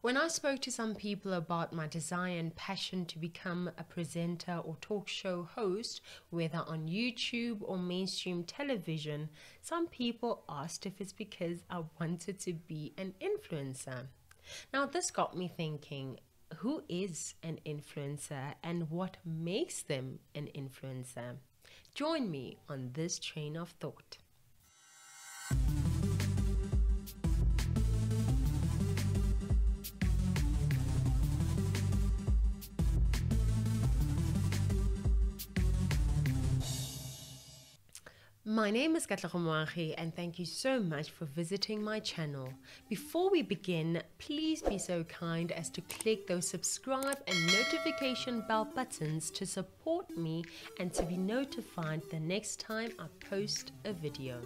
When I spoke to some people about my desire and passion to become a presenter or talk show host, whether on YouTube or mainstream television, some people asked if it's because I wanted to be an influencer. Now, this got me thinking, who is an influencer and what makes them an influencer? Join me on this train of thought. My name is Moagi and thank you so much for visiting my channel. Before we begin, please be so kind as to click those subscribe and notification bell buttons to support me and to be notified the next time I post a video.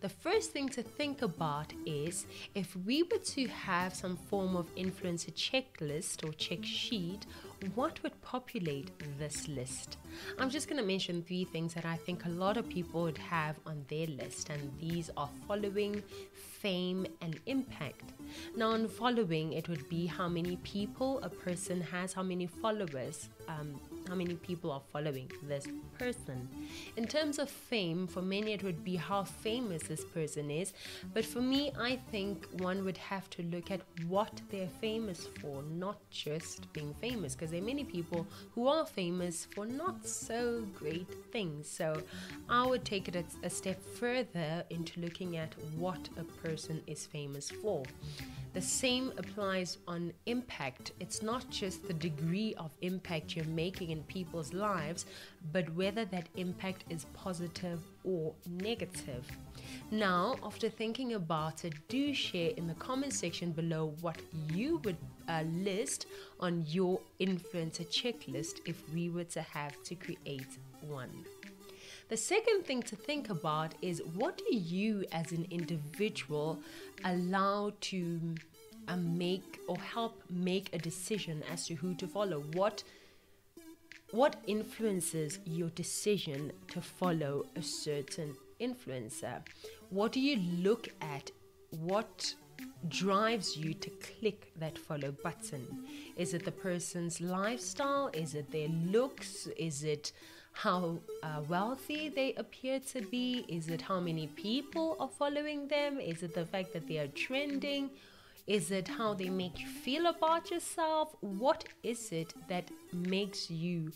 The first thing to think about is if we were to have some form of influencer checklist or check sheet, what would populate this list? I'm just going to mention 3 things that I think a lot of people would have on their list, and these are following, fame, and impact. Now, on following, it would be how many people a person has, how many followers, how many people are following this person. In terms of fame, for many it would be how famous this person is, but for me, I think one would have to look at what they're famous for, not just being famous, because there are many people who are famous for not so great things. So I would take it a step further into looking at what a person is famous for. The same applies on impact. It's not just the degree of impact you're making in people's lives, but whether that impact is positive or negative. Now, after thinking about it, do share in the comment section below what you would list on your influencer checklist if we were to have to create one. The second thing to think about is, what do you as an individual allow to make or help make a decision as to who to follow? What influences your decision to follow a certain influencer? What do you look at? What drives you to click that follow button? Is it the person's lifestyle? Is it their looks? Is it how wealthy they appear to be? Is it how many people are following them? Is it the fact that they are trending? Is it how they make you feel about yourself? What is it that makes you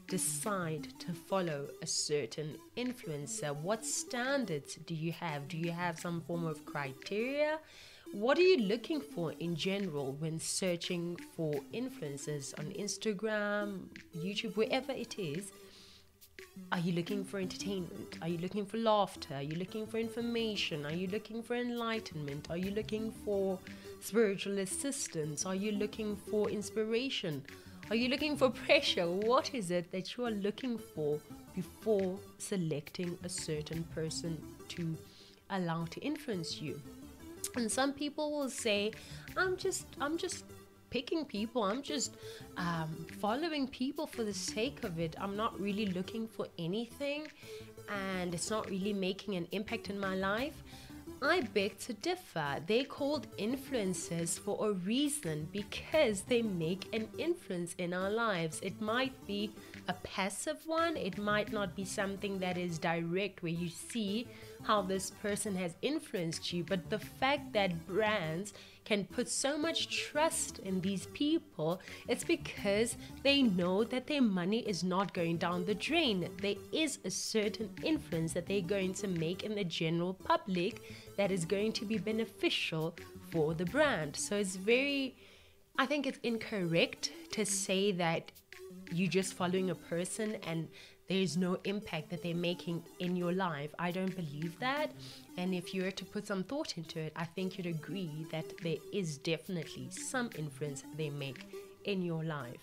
decide to follow a certain influencer? What standards do you have? Do you have some form of criteria? What are you looking for in general when searching for influencers on Instagram, YouTube, wherever it is? Are you looking for entertainment? Are you looking for laughter? Are you looking for information? Are you looking for enlightenment? Are you looking for spiritual assistance? Are you looking for inspiration? Are you looking for pressure? What is it that you are looking for before selecting a certain person to allow to influence you? And some people will say, I'm just picking people, I'm just following people for the sake of it. I'm not really looking for anything, and it's not really making an impact in my life. I beg to differ. They're called influencers for a reason, because they make an influence in our lives. It might be a passive one. It might not be something that is direct where you see how this person has influenced you, but the fact that brands can put so much trust in these people, it's because they know that their money is not going down the drain. There is a certain influence that they're going to make in the general public that is going to be beneficial for the brand. So I think it's incorrect to say that you're just following a person and there's no impact that they're making in your life. I don't believe that. And if you were to put some thought into it, I think you'd agree that there is definitely some influence they make in your life.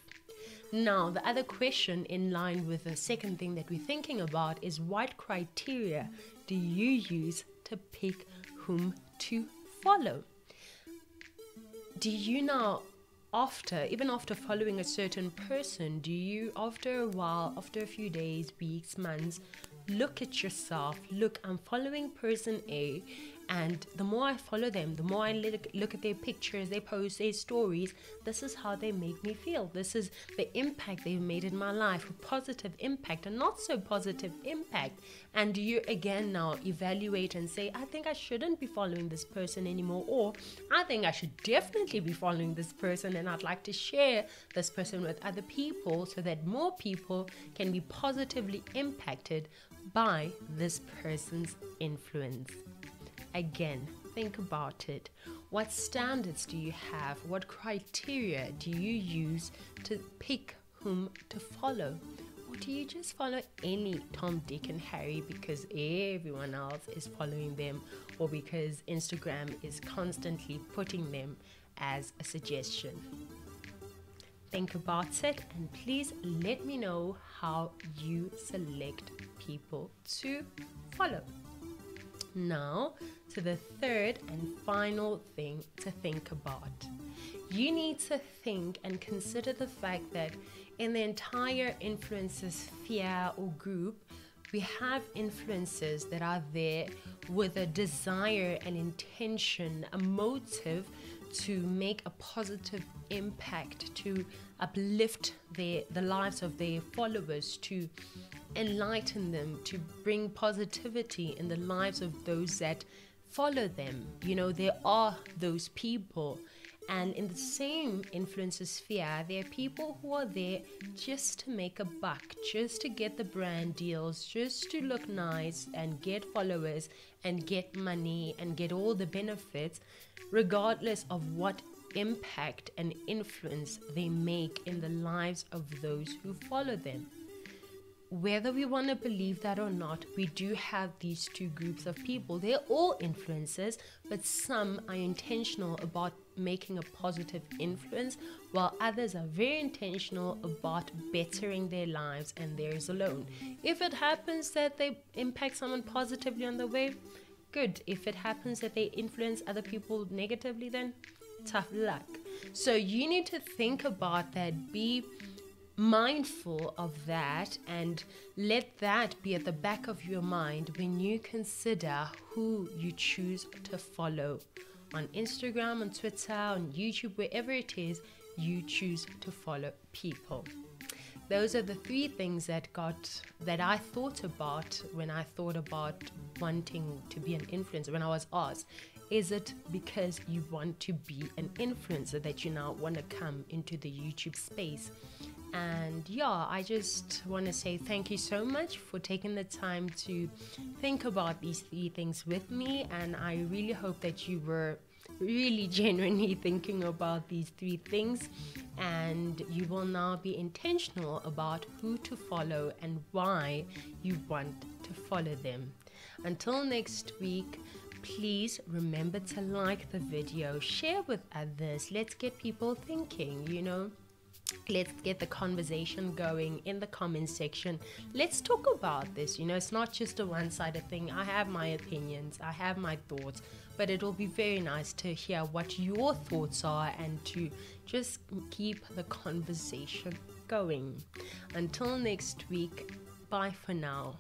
Now, the other question in line with the second thing that we're thinking about is, what criteria do you use to pick whom to follow? Do you now, even after following a certain person, do you, after a while, after a few days, weeks, months, look at yourself, look, I'm following person A, And the more I follow them, the more I look at their pictures, their posts, their stories, this is how they make me feel. This is the impact they've made in my life, a positive impact, a not so positive impact. And you again now evaluate and say, I think I shouldn't be following this person anymore, or I think I should definitely be following this person, and I'd like to share this person with other people so that more people can be positively impacted by this person's influence. Again, think about it. What standards do you have? What criteria do you use to pick whom to follow? Or do you just follow any Tom, Dick, and Harry because everyone else is following them, or because Instagram is constantly putting them as a suggestion? Think about it, and please let me know how you select people to follow. Now, to the third and final thing to think about. You need to think and consider the fact that in the entire influencer sphere or group, we have influencers that are there with a desire, an intention, a motive to make a positive impact, to uplift the lives of their followers, to enlighten them, to bring positivity in the lives of those that follow them. You know, there are those people. And in the same influencer sphere, there are people who are there just to make a buck, just to get the brand deals, just to look nice and get followers and get money and get all the benefits, regardless of what impact and influence they make in the lives of those who follow them. Whether we want to believe that or not, we do have these two groups of people. They're all influencers, but some are intentional about making a positive influence, while others are very intentional about bettering their lives and theirs alone. If it happens that they impact someone positively on the way, good. If it happens that they influence other people negatively, then tough luck. So you need to think about that, be mindful of that, and let that be at the back of your mind when you consider who you choose to follow on Instagram, on Twitter, on YouTube, wherever it is you choose to follow people. Those are the three things that I thought about when I thought about wanting to be an influencer. When I was asked, is it because you want to be an influencer that you now want to come into the YouTube space? And yeah, I just want to say thank you so much for taking the time to think about these three things with me. And I really hope that you were really genuinely thinking about these three things, and you will now be intentional about who to follow and why you want to follow them. Until next week, please remember to like the video, share with others. Let's get people thinking, you know. Let's get the conversation going in the comment section. Let's talk about this. You know, it's not just a one-sided thing. I have my opinions, I have my thoughts, but it will be very nice to hear what your thoughts are and to just keep the conversation going. Until next week, bye for now.